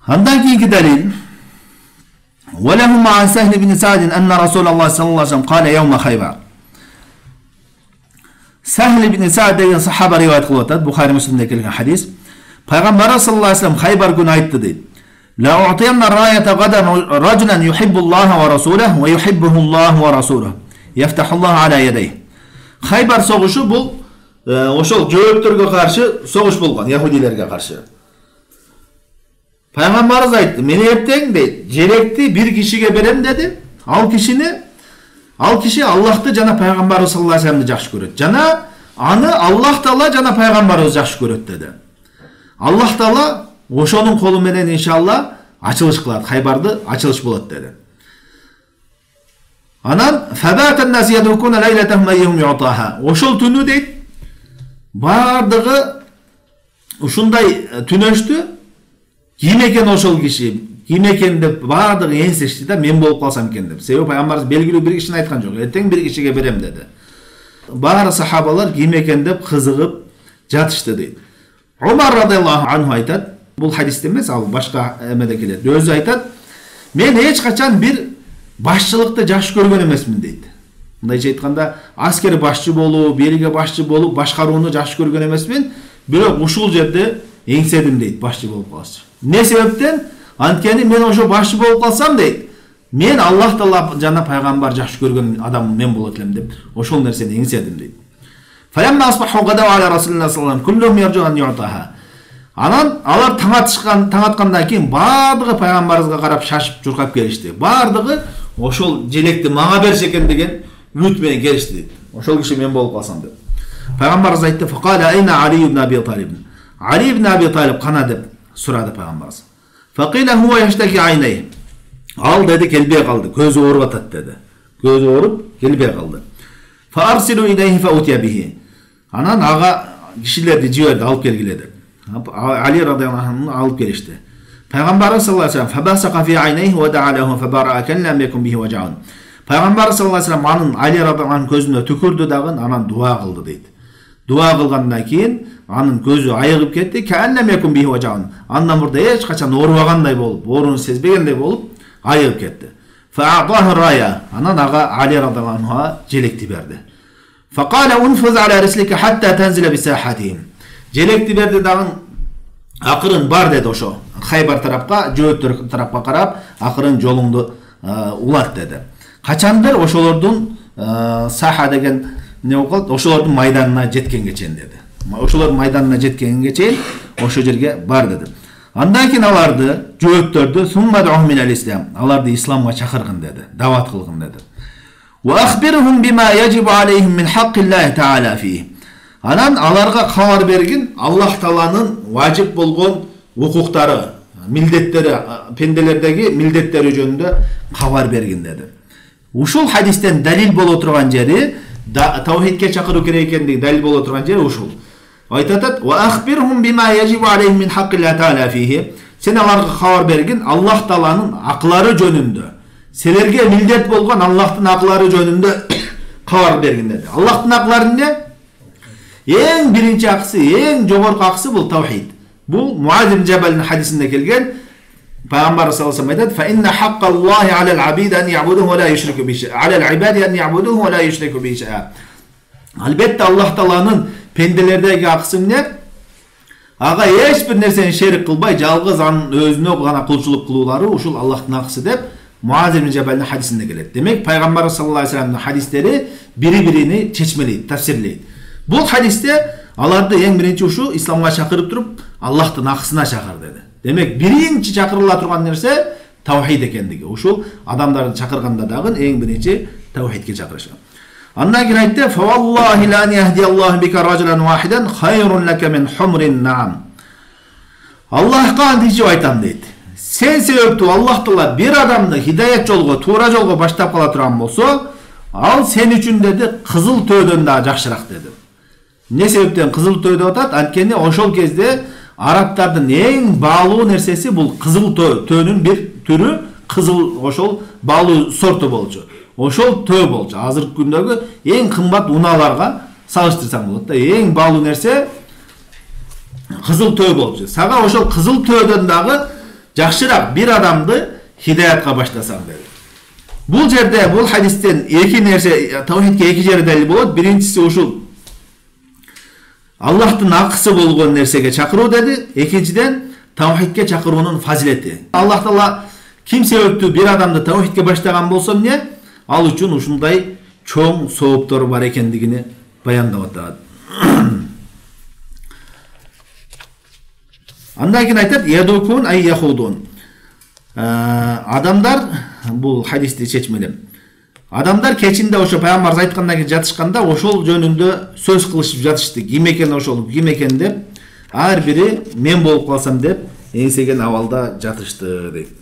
Андан кийинки далил ولهم عن سهل بن سعد أن رسول الله صلى الله عليه وسلم قال يوم خيبر. Сахл ибн Саад деген сахаба риваят кылып атат, Бухари Муслимде келген хадис. Пайгамбар саллаллаху алейхи вассалам Хайбар күнү айтты дейт. لا أعطينا الراية غدا رجلا يحب الله ورسوله ويحبه الله ورسوله يفتح الله على يديه. Хайбар согушу бул ошол жөөптөргө каршы согуш болгон, яһудилерге каршы. Пайгамбарыбыз айтты, мен эртең дейт, желекти бир кишиге берем деди. Ал киши Аллахты жана пайгамбарыбыз саллаллаху алейхи вассаламды жакшы көрөт. Жана аны Аллах Таала жана пайгамбарыбыз жакшы көрөт деди. Аллах Таала ошонун колу менен иншалла ачылыш кылат, Хайбарды ачылыш болот деди. Анан фабатан нас ядукуна лайлатахум айюм юатаха. Ошол түнү дейт, бардыгы ушундай түнөштү. Ким экен ошол киши? Ким экен деп бардыгы энсешти да, мен болуп калсам экен деп. Себеби пайгамбарыбыз белгилүү бир кишини айткан жок. Эртең бир кишиге берем деди. Баары сахабалар ким экен деп кызыгып жатышты дейт. Умар радыйаллаху анху айтат, бул хадисте эмес, ал башка эмеде келет. Өзү айтат, мен эч качан бир башчылыкты жакшы көргөн эмесмин дейт. Мындайча айтканда, аскер башчы болуу, белге башчы болуп, башкарууну жакшы көргөн эмесмин, бирок ушул жерде эңседим дейт, башчы болуп калсам. Не себептен? Анткени мен ошо башчы болуп калсам дейт, мен Аллах Таала жана пайгамбар жакшы көргөн адам мен болот элем деп, ошол нерсени эңседим дейт. Фаямма асбаху гадау аля расулуллах саллаллаху алейхи ва саллям куллухум яржу ан юатаха. Анан алар таң аткандан кийин бардыгы пайгамбарыбызга карап шашып журкап келишти. Бардыгы ошол желекти мага берсе экен деген үмүт менен келишти дейт. Ошол киши мен болуп калсам деп. Пайгамбарыбыз айтты: "Факала айна Али ибн Аби Талиб." Али ибн Аби Талиб кана деп сурады пайгамбарыбыз. Факила хува яштаки айнай. Ал деди, келбей калды, көзү ооруп атат деди. Көзү ооруп келбей калды. Фа арсилу илейхи фа утия бихи. Анан ага кишилерди жиберди, алып келгиле деп. Али радыйаллаху анху алып келишти. Пайгамбарыбыз саллаллаху алейхи ва саллям фабасака фи айнайхи ва да'a лаху фабара кан лам якун бихи важаун. Пайгамбарыбыз саллаллаху алейхи ва саллям анын Али радыйаллаху анху көзүнө түкүрдү дагы, анан дуа кылды дейт. Дуа кылгандан кийин анын көзү айыгып кетти. Кан лам якун бихи важаун. Андан мурда эч качан оорубагандай болуп, ооруну сезбегендей болуп айыгып кетти. Фа'атаху рая. Анан ага Али радыйаллаху анху желекти берди. Факала унфуз аля рислика хатта танзила бисахатихим. Желекти берди дагы, акырын бар деди ошо. Хайбар тарапка, жөөттөр тарапка карап, акырын жолуңду улат деди. Качандыр ошолордун саха деген не болот, ошолордун майданына жеткенге чейин деди. Ошолордун майданына жеткенге чейин ошо жерге бар деди. Андан кийин аларды, жөөттөрдү суммадухум минал ислам. Аларды исламга чакыргын деди, дават кылгын деди. Wa akhbirhum bima yajibu alayhim min haqqillahi ta'ala fihi. Анан аларга кабар бергин Аллах Тааланын важип болгон укуктары, милдеттери, пенделердеги милдеттери жөнүндө кабар бергин деди. Ушул хадистен далил боло турган жери, таухидке чакыруу керек экендиги далил боло турган жери ушул. Айтат: "Wa akhbirhum bima yajibu alayhim min haqqillahi ta'ala fihi." Сен аларга кабар бергин Аллах Тааланын аклары жөнүндө. Силерге милдет болгон Аллахтын аклары жөнүндө кабар бергин деди. Аллахтын аклары эмне? Эң биринчи акысы, эң жогорку акысы бул таухид. Бул Муаз ибн Жабалдын хадисинде келген. Пайгамбар саллаллаху алейхи ва саллям: "Фа инна хаккаллахи алал абид ан ябудуху ва ла юшрику биhi, алал ибади ан ябудуху ва ла юшрику биhi." Албетте Аллах Тааланын пенделердеги акысы эмне? Ага эч бир нерсени шерик кылбай, жалгыз анын өзүнө гана кулчулук кылуулары ушул Аллахтын акысы деп Муаз ибн Жабалдын хадисинде келет. Демек пайгамбар саллаллаху алейхи ва салламдын хадистери бири-бирини чечмелейт, тафсирлейт. Бул хадисте аларды эң биринчи ушу исламга чакырып туруп Аллахтын акысына чакыр деди. Демек биринчи чакырыла турган нерсе таухид экендиги. Ушул адамдарды чакырганда дагы эң биринчи таухидке чакырышы. Андан кийин айтты: "Фа валлахи ла яхдияллаху бика раджулан вахидан хайрун лака мин хумрин наам." Аллахка античип айтам дейт. Сен себептүү Аллах Таала бир адамды хидаят жолго, туура жолго баштап кала турган болсо, ал сен үчүн деди кызыл төөдөн да жакшыраак деди. Не себептен кызыл төө деп атат? Анткени ошол кезде арабтардын эң баалуу нерсеси бул кызыл төөнүн бир түрү, кызыл ошол баалуу сорту болчу. Ошол төө болчу. Азыркы күндөгү эң кымбат унааларга салыштырсаң болот да. Эң баалуу нерсе кызыл төө болчу. Сага ошол кызыл төөдөн дагы жакшыраак бир адамды хидаятка баштасаң деди. Бул жерде бул хадистен эки нерсе, таухидке эки жери далил болот. Биринчиси ушул Аллахтын акысы болгон нерсеге чакыруу деди. Экинчиден таухидке чакыруунун фазилети. Аллах Таала ким себептүү бир адамды таухидке баштаган болсо эмне, ал үчүн ушундай чоң сооптору бар экендигини баяндап атат. Андан кийин айтат: "Ядукун ай яхудун." Адамдар, бул хадисти чечмелем. Адамдар кечинде ошо пайгамбар айткандан кийин жатышканда ошол жөнүндө сөз кылышып жатышты. Ким экен ошол, ким экен деп, ар бири мен болуп калсам деп эңсеген абалда жатышты дейт.